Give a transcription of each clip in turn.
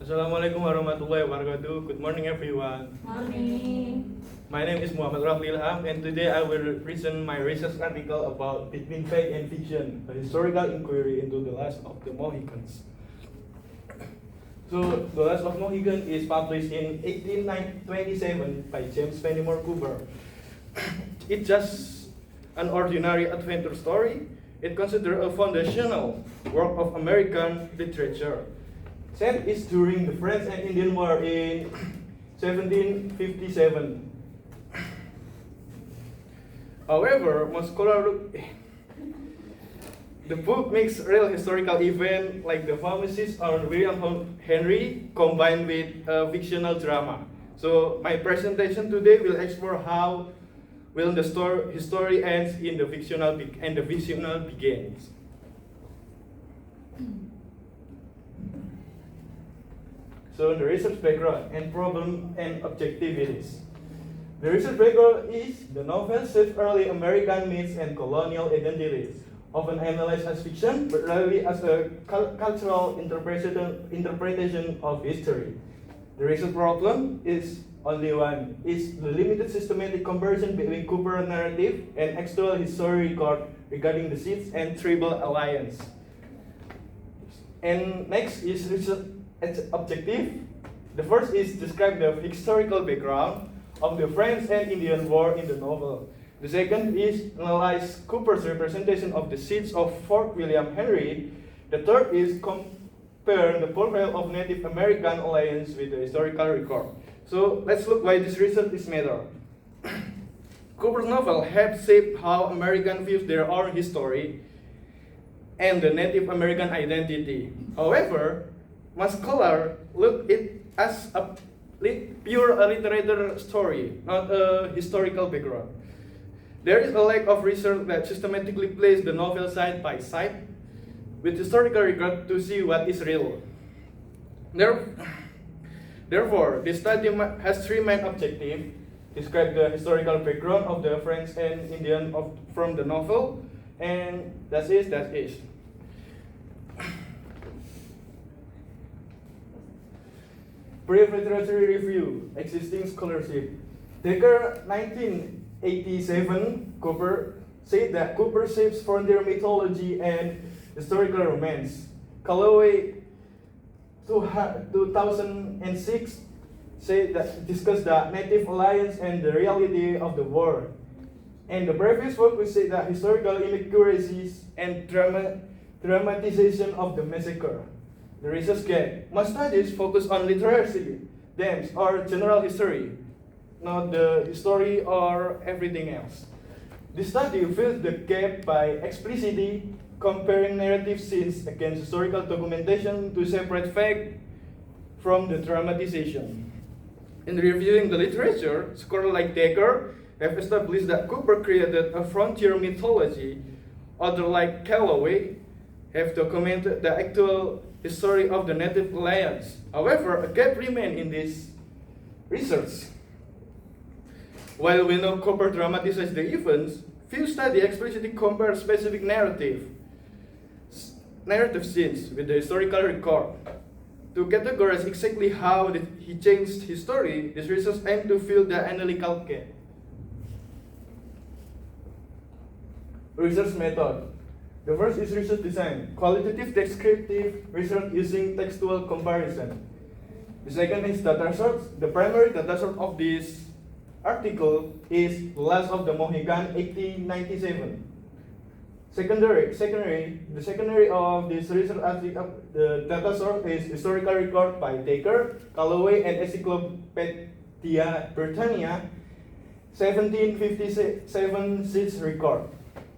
Assalamualaikum warahmatullahi wabarakatuh. Good morning, everyone. Morning. My name is RAFLY, and today I will present my research article about Between Fact and Fiction, a historical inquiry into the lives of the Mohicans. So, The Last of Mohicans is published in 1827 by James Fenimore Cooper. It's just an ordinary adventure story. It considered a foundational work of American literature. Set is during the French and Indian War in 1757. However, most scholars look the book makes real historical event like the pharmacist on William Henry combined with a fictional drama. So my presentation today will explore how the story ends in the fictional and the fictional begins. So the research background and problem and objectivities. The research background is the novel shapes early American myths and colonial identities, often analyzed as fiction, but rarely as a cultural interpretation of history. The research problem is only one, is the limited systematic comparison between Cooper narrative and actual history record regarding the Sith and Tribal Alliance. And next is research objective. The first is describe the historical background of the French and Indian War in the novel. The second is analyze Cooper's representation of the siege of Fort William Henry. The third is compare the profile of Native American alliance with the historical record. So let's look why this research is matter. Cooper's novel helped shape how Americans view their own history and the Native American identity. However, most scholars look it as a pure literature story, not a historical background. There is a lack of research that systematically places the novel side by side with historical record to see what is real. Therefore, this study has three main objectives: describe the historical background of the French and Indian from the novel, and that is. Brief literature review, existing scholarship. Decker, 1987, Cooper said that Cooper shapes frontier mythology and historical romance. Calloway, 2006, discussed the Native Alliance and the reality of the war. And the previous work we said that historical inaccuracies and dramatization of the massacre. The research gap. Most studies focus on literacy, themes, or general history, not the history or everything else. This study fills the gap by explicitly comparing narrative scenes against historical documentation to separate fact from the dramatization. In reviewing the literature, scholars like Decker have established that Cooper created a frontier mythology. Others like Calloway have documented the actual history of the Native Alliance. However, a gap remains in this research. While we know Cooper dramatizes the events, few studies explicitly compare specific narrative scenes with the historical record. To categorize exactly how he changed his story, this research aims to fill the analytical gap. Research method. The first is research design, qualitative descriptive research using textual comparison. The second is data source. The primary data source of this article is The Last of the Mohicans, 1897. The secondary of this research article, the data source is historical record by Decker, Calloway, and Encyclopedia Britannica, 1757 6 record.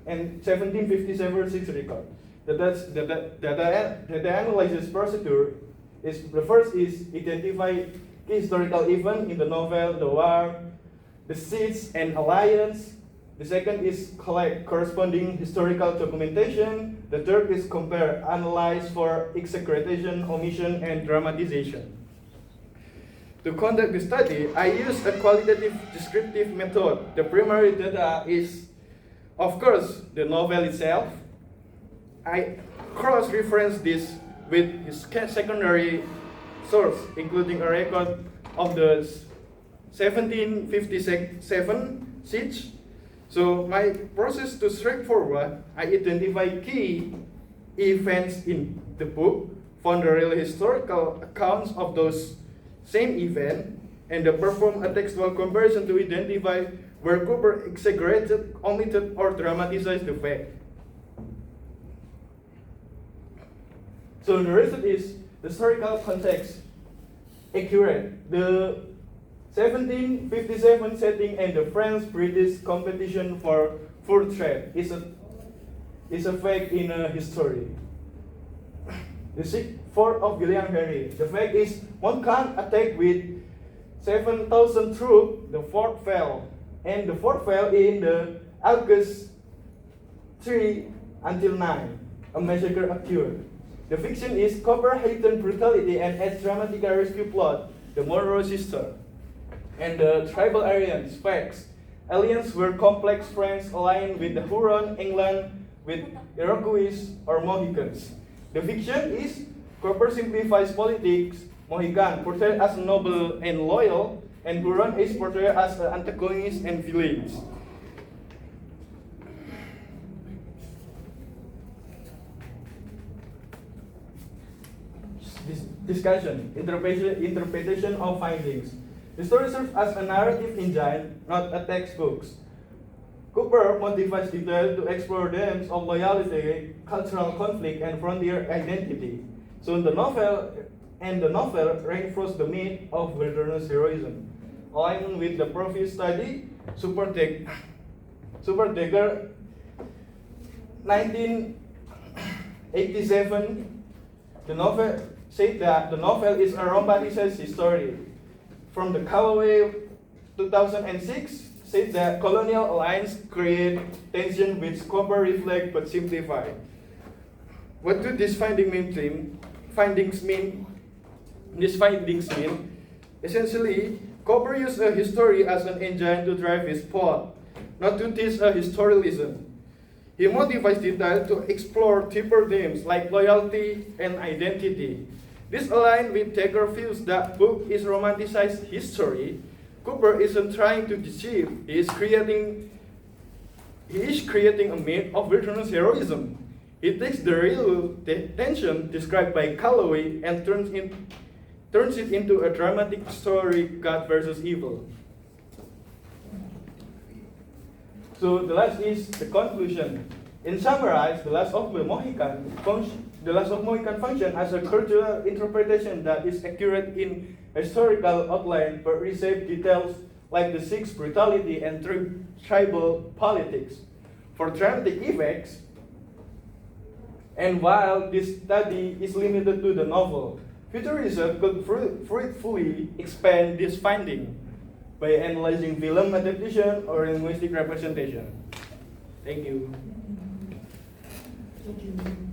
And 1757 6 record. The data analysis procedure is the first is identify key historical event in the novel, the war, the siege and alliance. The second is collect corresponding historical documentation. The third is compare, analyze for exaggeration, omission, and dramatization. To conduct the study, I used a qualitative descriptive method. The primary data is, of course, the novel itself. I cross-reference this with his secondary source, including a record of the 1757 siege. So my process to straightforward, I identify key events in the book, found the real historical accounts of those same events, and perform a textual comparison to identify where Cooper exaggerated, omitted, or dramatized the fact. So the result is the historical context accurate. The 1757 setting and the French-British competition for fur trade is a fact in history. The 4th of William Henry. The fact is one can't attack with 7,000 troops. The fort fell, and the fort fell in the August 3 until 9. A massacre occurred. The fiction is Cooper heightened brutality and adds dramatic rescue plot. The Monroe sister. And the tribal Aryans, facts. Aliens were complex friends aligned with the Huron, England, with Iroquois or Mohicans. The fiction is Cooper simplifies politics. Mohican portrayed as noble and loyal, and Huron is portrayed as antagonist and villains. Discussion, interpretation of findings. The story serves as a narrative engine, not a textbook. Cooper modifies detail to explore themes of loyalty, cultural conflict, and frontier identity. So the novel reinforces the myth of wilderness heroism. Aligned with the previous study, Super Decker, 1987, the novel said that the novel is a romanticized history. From the Callaway 2006, said that colonial alliance create tension which Cooper reflect but simplify. What do these findings mean? Essentially, Cooper used a history as an engine to drive his plot, not to teach a historicism. He modifies detail to explore deeper themes like loyalty and identity. This aligns with Decker views that book is romanticized history. Cooper isn't trying to deceive. He is creating a myth of wilderness heroism. He takes the real tension described by Callaway and turns it into a dramatic story, God versus evil. So the last is the conclusion. In summarize, The Last of Mohicans function as a cultural interpretation that is accurate in historical outline but receives details like the Sikh's brutality and tribal politics for dramatic effects. And while this study is limited to the novel, future research could fruitfully expand this finding by analyzing film adaptation or linguistic representation. Thank you. Thank you.